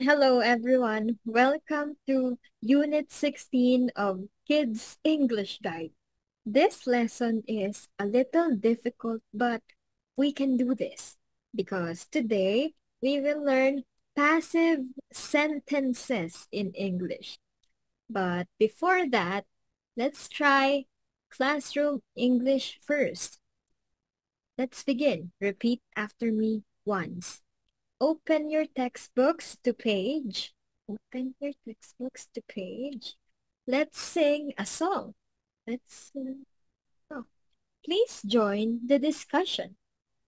Hello, everyone. Welcome to Unit 16 of Kids English Guide. This lesson is a little difficult, but we can do this because today we will learn passive sentences in English. But before that, let's try classroom English first. Let's begin. Repeat after me once. Open your textbooks to page. Open your textbooks to page. Let's sing a song. Let's sing a song. Please join the discussion.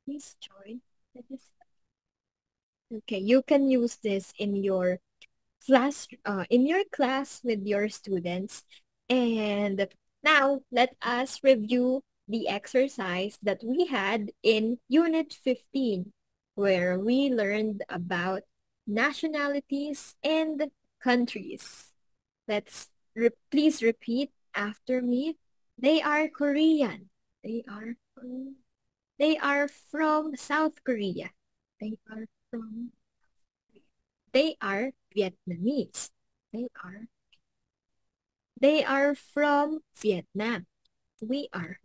Please join the discussion. Okay, you can use this in your class with your students. And now let us review the exercise that we had in Unit 15, where we learned about nationalities and countries. Please repeat after me. They are Korean. They are They are from South Korea. They are from They are Vietnamese. They are they are from Vietnam. We are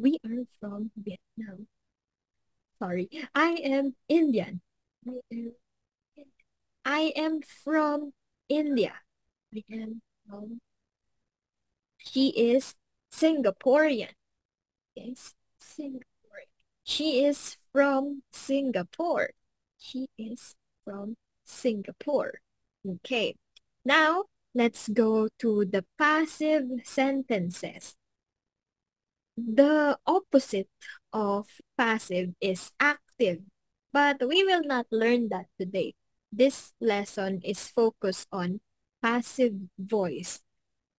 from Vietnam. Sorry. I am Indian. I am I am from India. I am from She is Singaporean. Yes, Singapore. She is from Singapore. She is from Singapore. Okay. Now, let's go to the passive sentences. The opposite of passive is active, but we will not learn that today. This lesson is focused on passive voice.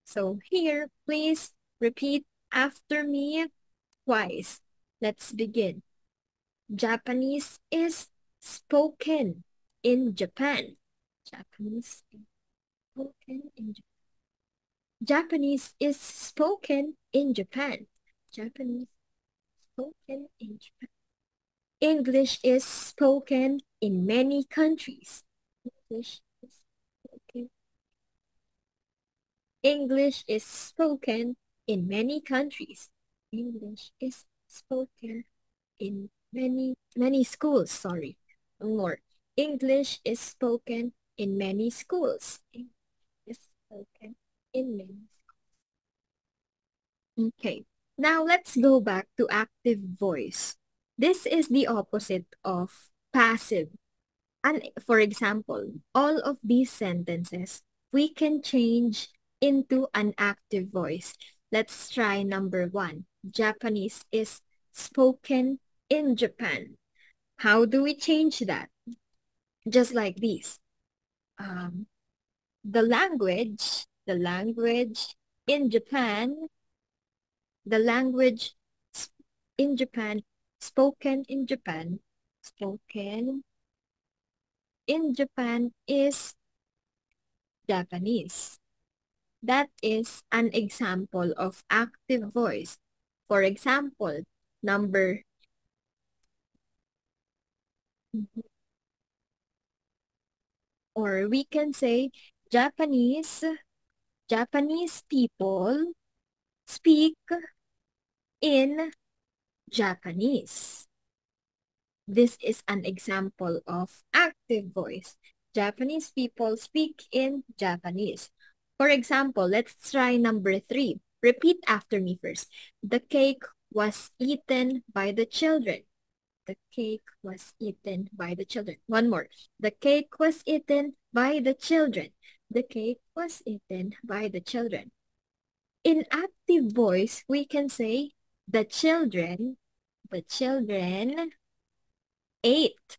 So here, please repeat after me twice. Let's begin. Japanese is spoken in Japan. Japanese is spoken in Japan. Japanese is spoken in Japan. Japanese spoken in Japan. English is spoken in many countries. English is spoken. English is spoken in many countries. English is spoken in many schools. Sorry, one more. English is spoken in many schools. English is spoken in many schools. Okay. Now let's go back to active voice. This is the opposite of passive. And for example, all of these sentences we can change into an active voice. Let's try number 1. Japanese is spoken in Japan. How do we change that? Just like this. Um, the language in Japan, the language in Japan, spoken in Japan, spoken in Japan is Japanese. That is an example of active voice. For example, number or we can say Japanese people speak in Japanese. This is an example of active voice. Japanese people speak in Japanese. For example, let's try number 3. Repeat after me first. The cake was eaten by the children. The cake was eaten by the children. One more. The cake was eaten by the children. The cake was eaten by the children. In active voice, we can say the children ate.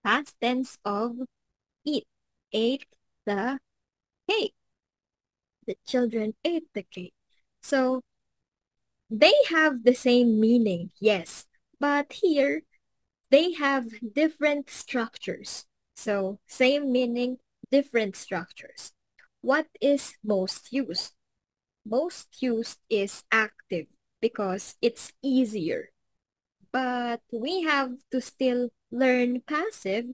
Past tense of eat. Ate the cake. The children ate the cake. So they have the same meaning, yes. But here, they have different structures. So same meaning, different structures. What is most used? Most used is active because it's easier. But we have to still learn passive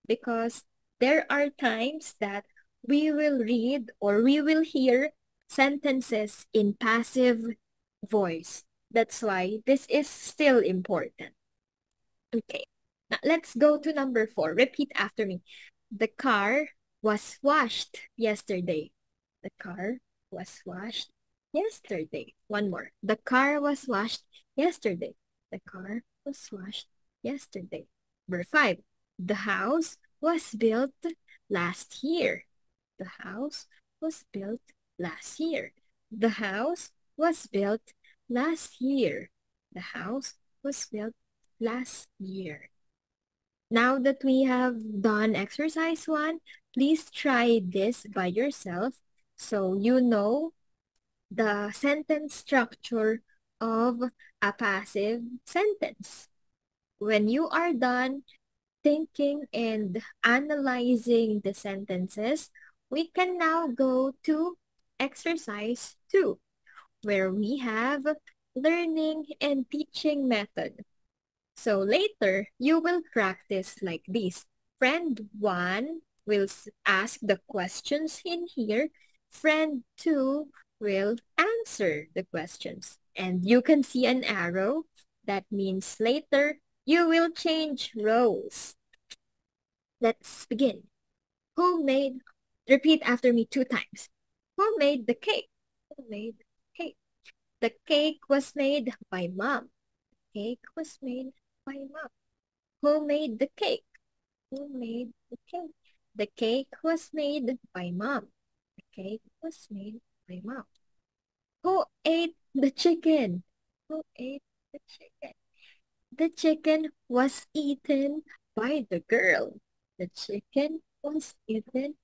because there are times that we will read or we will hear sentences in passive voice. That's why this is still important. Okay, now let's go to number 4. Repeat after me. The car was washed yesterday. The car was washed yesterday. One more. The car was washed yesterday. The car was washed yesterday. Number 5. The house was built last year. The house was built last year. The house was built last year. The house was built last year. Now that we have done exercise 1, please try this by yourself so you know the sentence structure of a passive sentence. When you are done thinking and analyzing the sentences, we can now go to exercise 2, where we have learning and teaching method. So later, you will practice like this. Friend 1 will ask the questions in here. Friend 2 will answer the questions. And you can see an arrow. That means later, you will change roles. Let's begin. Who made, repeat after me 2 times. Who made the cake? Who made the cake? The cake was made by mom. The cake was made by mom. Who made the cake? Who made the cake? The cake was made by mom. The cake was made by mom. Who ate the chicken? Who ate the chicken? The chicken was eaten by the girl. The chicken was eaten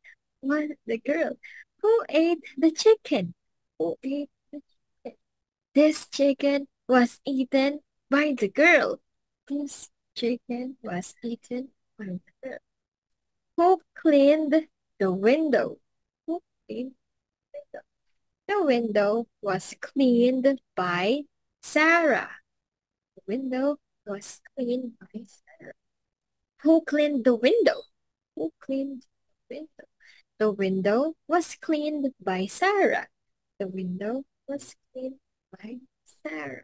by the girl. Who ate the chicken? Who ate the chicken? This chicken was eaten by the girl. This chicken was eaten by the girl. Who cleaned the window? Who cleaned the window? The window was cleaned by Sarah. The window was cleaned by Sarah. Who cleaned the window? Who cleaned the window? The window was cleaned by Sarah. The window was cleaned by Sarah.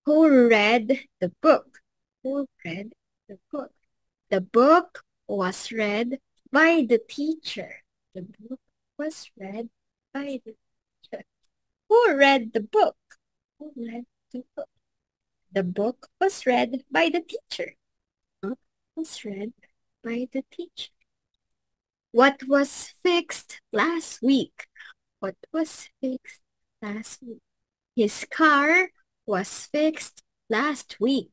Who read the book? Who read the book? The book was read by the teacher. The book was read by the teacher. Who read the book? Who read the book? The book was read by the teacher. The book was read by the teacher. What was fixed last week? What was fixed last week? His car was fixed last week.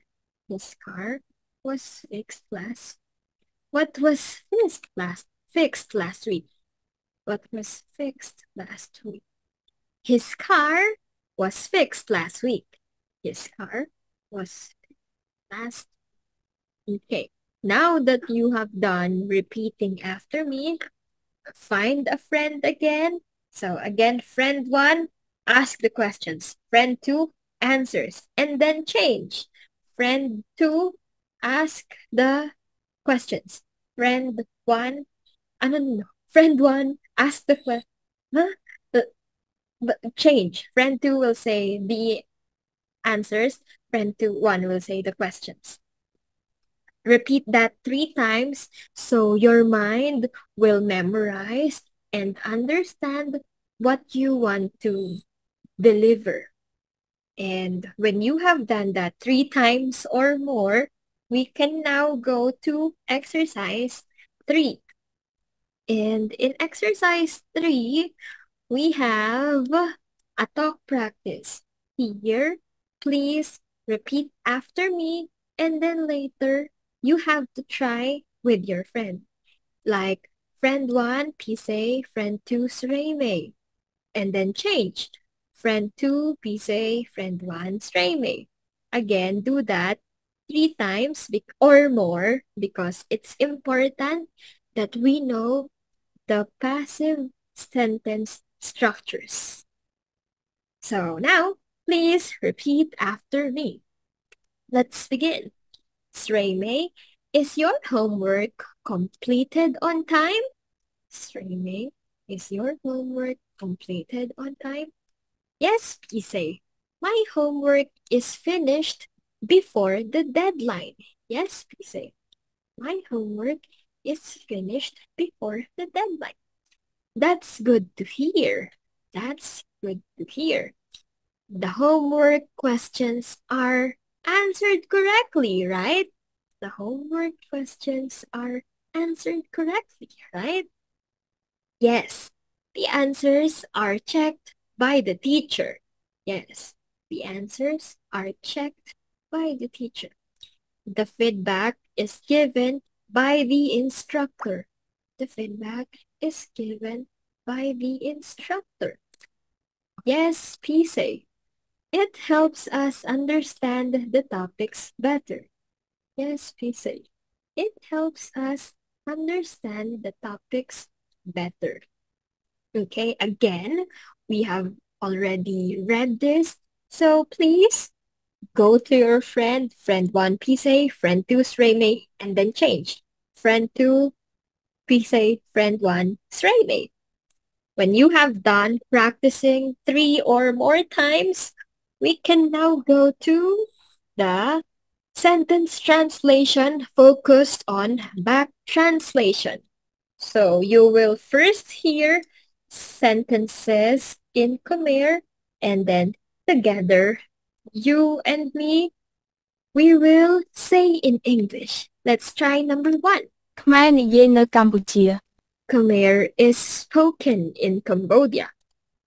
His car was fixed last week. What was fixed last week? What was fixed last week? His car was fixed last week. His car was fixed last week. Okay, now that you have done repeating after me, find a friend again. So again, friend 1, ask the questions. Friend 2, answers, and then change. Friend 2, ask the questions. Friend 1, no. Friend 1, ask the question. Huh? But change. Friend 2 will say the answers. Friend 1 will say the questions. Repeat that 3 times so your mind will memorize and understand what you want to deliver. And when you have done that 3 times or more, we can now go to exercise 3. And in exercise 3, we have a talk practice. Here, please repeat after me, and then later, you have to try with your friend. Like, friend 1, Pise, friend 2, Sreime. And then change. Friend 2, Pise, friend 1, Sreime. Again, do that 3 times or more because it's important that we know the passive sentence structures. So now, please repeat after me. Let's begin. Sreime, is your homework completed on time? Streaming, is your homework completed on time? Yes, Pisay. My homework is finished before the deadline. Yes, Pisay. My homework is finished before the deadline. That's good to hear. That's good to hear. The homework questions are answered correctly, right? The homework questions are answered correctly, right? Yes, the answers are checked by the teacher. Yes, the answers are checked by the teacher. The feedback is given by the instructor. The feedback is given by the instructor. Yes, Pisay. It helps us understand the topics better. Yes, Pisay. It helps us understand the topics better. Okay, again, we have already read this. So please go to your friend 1 Pisay, friend 2 Sraymay, and then change. Friend 2 Pisay, friend 1 Sraymay. When you have done practicing 3 or more times, we can now go to the sentence translation focused on back translation. So you will first hear sentences in Khmer and then together, you and me, we will say in English. Let's try number 1. ខ្មែរនិយាយនៅកម្ពុជា Khmer is spoken in Cambodia.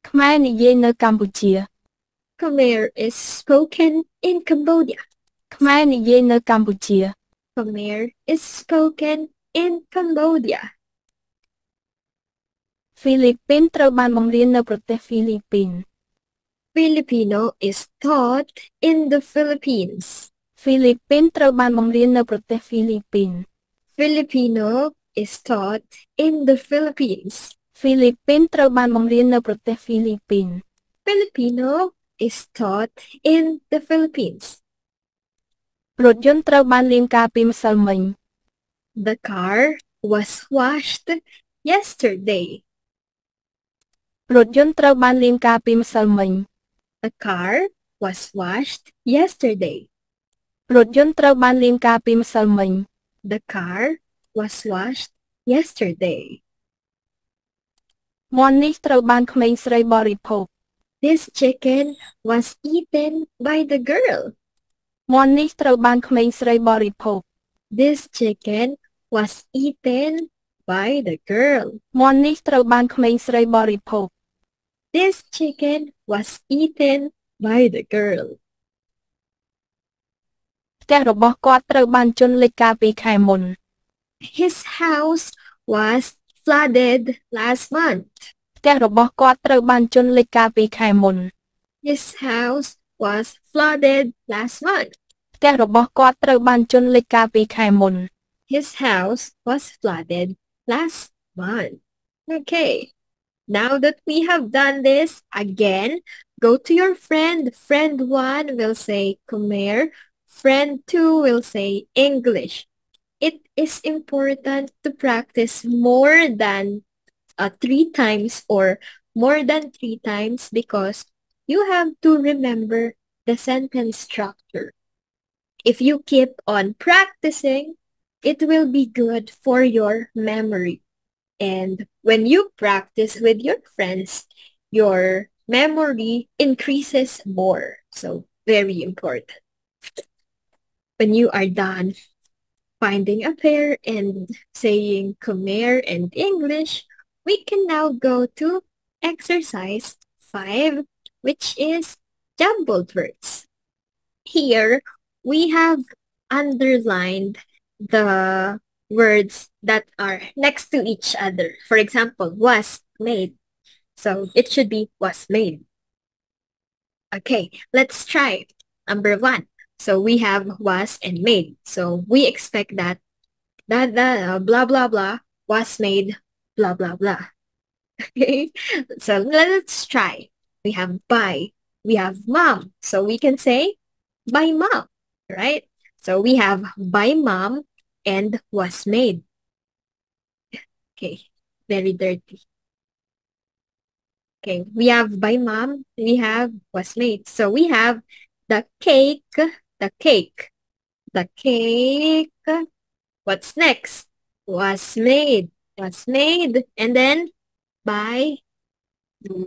ខ្មែរនិយាយនៅកម្ពុជា Khmer is spoken in Cambodia. ខ្មែរនិយាយនៅកម្ពុជា Khmer is spoken in Cambodia. ហ្វីលីពីនត្រូវបានបង្រៀននៅប្រទេសហ្វីលីពីន Filipino is taught in the Philippines. ហ្វីលីពីនត្រូវបានបង្រៀននៅប្រទេសហ្វីលីពីន Filipino is taught in the Philippines. ហ្វីលីពីនត្រូវបានបង្រៀននៅប្រទេសហ្វីលីពីន Filipino is taught in the Philippines. រថយន្តត្រូវបានលាងកាលពីម្សិលមិញ The car was washed yesterday. រថយន្តត្រូវបានលាងកាលពីម្សិលមិញ The car was washed yesterday. រថយន្តត្រូវបានលាងកាលពីម្សិលមិញ The car was washed yesterday. មាន់នេះត្រូវបានក្មេងស្រីបរិភោគ This chicken was eaten by the girl. មាន់នេះត្រូវបានក្មេងស្រីបរិភោគ This chicken was eaten by the girl. មាន់នេះត្រូវបានក្មេងស្រីបរិភោគ This chicken was eaten by the girl. ផ្ទះរបស់គាត់ត្រូវបានជន់លិចកាលពីខែមុន His house was flooded last month. ផ្ទះរបស់គាត់ត្រូវបានជន់លិចកាលពីខែមុន His house was flooded last month. ផ្ទះរបស់គាត់ត្រូវបានជន់លិចកាលពីខែមុន His house was flooded last month. Okay. Now that we have done this, again, go to your friend. Friend 1 will say Khmer. Friend 2 will say English. It is important to practice more than 3 times or more than 3 times because you have to remember the sentence structure. If you keep on practicing, it will be good for your memory. And when you practice with your friends, your memory increases more. So very important. When you are done finding a pair and saying Khmer and English, we can now go to exercise 5, which is jumbled words. Here, we have underlined the words that are next to each other. For example, was made. So it should be was made. Okay, let's try number 1. So we have was and made. So we expect that blah blah blah was made blah blah blah. Okay, so let's try. We have by, we have mom. So we can say by mom, right? So we have by mom and was made. Okay, very dirty. Okay, we have by mom, we have was made. So we have the cake, the cake, the cake. What's next? Was made, and then by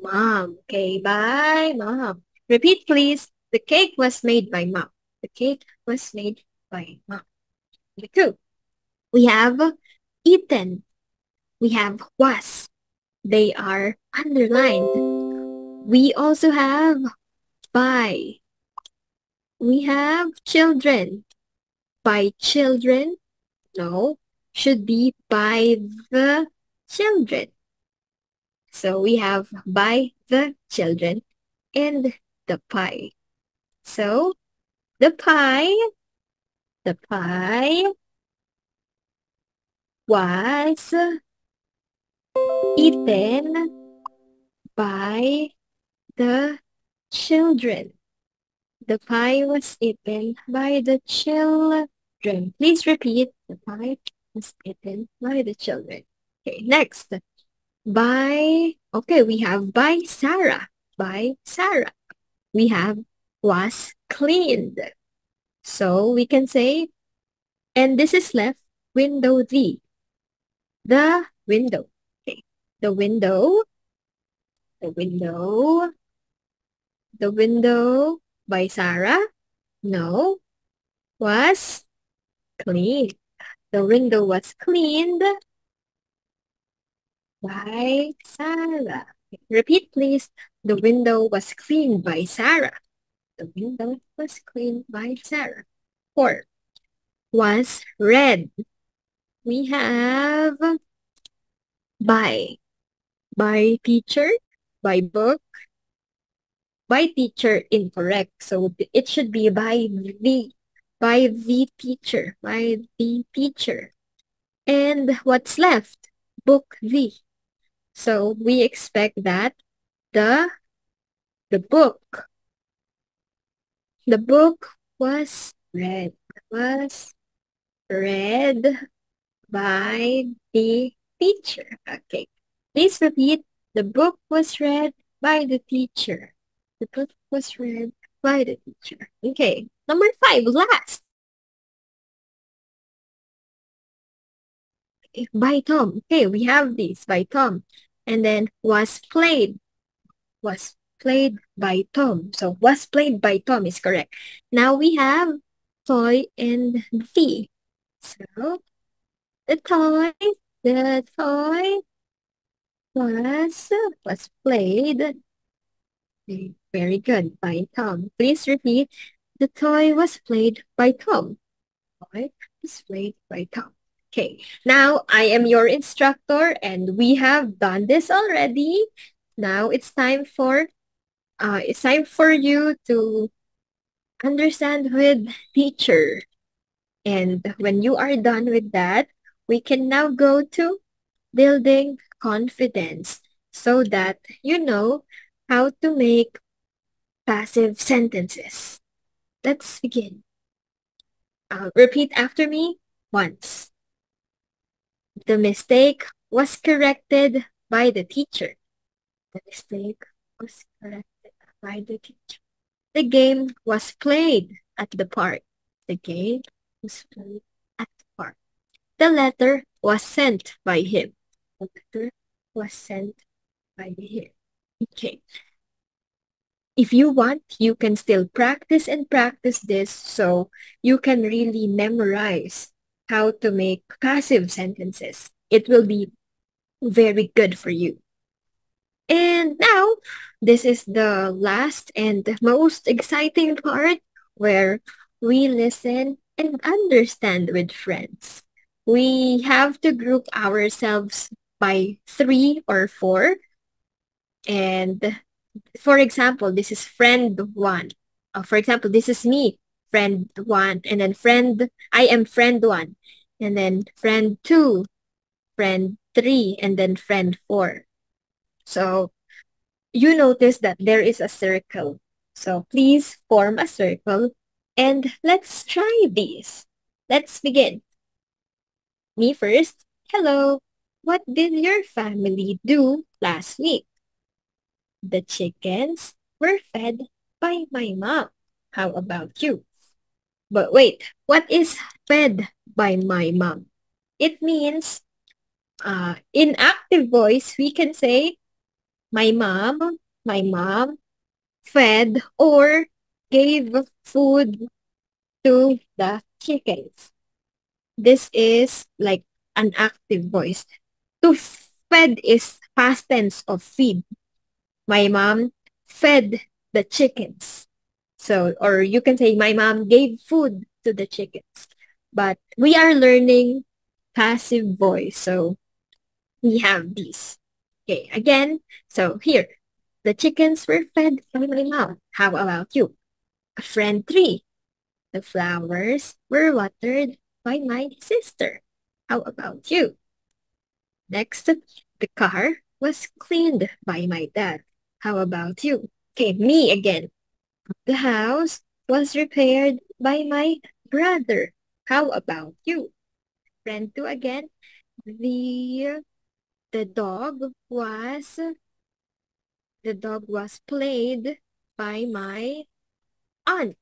mom. Okay, by mom. Repeat, please. The cake was made by mom. The cake was made by mom. Number two, we have eaten. We have was. They are underlined. We also have by. We have children. By children, no, should be by the children. So we have by the children and the pie. So the pie was eaten by the children. The pie was eaten by the children. Please repeat. The pie was eaten by the children. Okay, next. Okay, we have by Sarah. By Sarah. We have was cleaned. So we can say, and this is left, window the window. Okay, the window, the window, the window by Sarah, no, was cleaned. The window was cleaned by Sarah. Okay, repeat, please. The window was cleaned by Sarah. The window was cleaned by Sarah. 4. Was read. We have by. By teacher, by book, by teacher incorrect. So it should be by the teacher, by the teacher. And what's left? Book the. So we expect that the book was read by the teacher. Okay. Please repeat. The book was read by the teacher. The book was read by the teacher. Okay. Number 5, last. Okay, by Tom. Okay, we have this by Tom. And then was played by Tom. So was played by Tom is correct. Now we have toy and the. So the toy was played. Very good, by Tom. Please repeat. The toy was played by Tom. Toy was played by Tom. Okay, now I am your instructor and we have done this already. Now it's time for you to understand with teacher. And when you are done with that, we can now go to building confidence so that you know how to make passive sentences. Let's begin. Repeat after me once. The mistake was corrected by the teacher. The mistake was corrected by the teacher. The game was played at the park. The game was played at the park. The letter was sent by him. The letter was sent by him. Okay. If you want, you can still practice and practice this so you can really memorize how to make passive sentences. It will be very good for you. And now, this is the last and most exciting part where we listen and understand with friends. We have to group ourselves by 3 or 4. And for example, this is friend 1. For example, this is me, friend 1. And then I am friend 1. And then friend 2, friend 3, and then friend 4. So you notice that there is a circle. So please form a circle and let's try this. Let's begin. Me first. Hello. What did your family do last week? The chickens were fed by my mom. How about you? But wait, what is fed by my mom? It means in active voice, we can say my mom fed or gave food to the chickens. This is like an active voice. To fed is past tense of feed. My mom fed the chickens. So, or you can say my mom gave food to the chickens. But we are learning passive voice. So we have these. Okay, again. So here, the chickens were fed by my mom. How about you? Friend three, the flowers were watered by my sister. How about you? Next, the car was cleaned by my dad. How about you? Okay, me again. The house was repaired by my brother. How about you? Friend two again. The the dog was the dog was played by my aunt.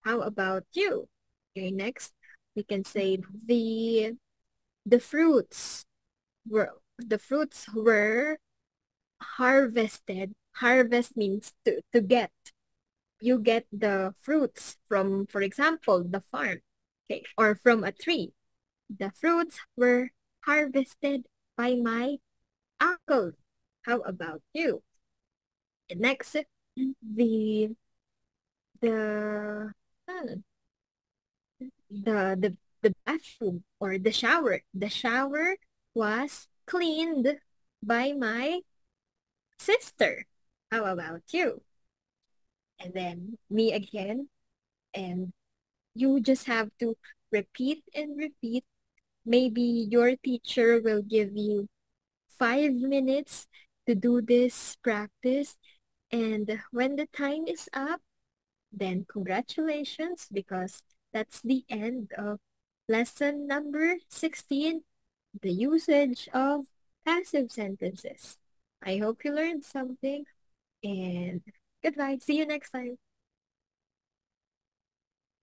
How about you? Okay, next we can say the fruits were harvested. Harvest means to get. You get the fruits from, for example, the farm, okay, or from a tree. The fruits were harvested by my uncle. How about you? And next, the the uh, the bathroom or the shower. The shower was cleaned by my sister. How about you? And then me again. And you just have to repeat and repeat. Maybe your teacher will give you 5 minutes to do this practice. And when the time is up, then congratulations, because that's the end of lesson number 16, the usage of passive sentences. I hope you learned something, and goodbye. See you next time.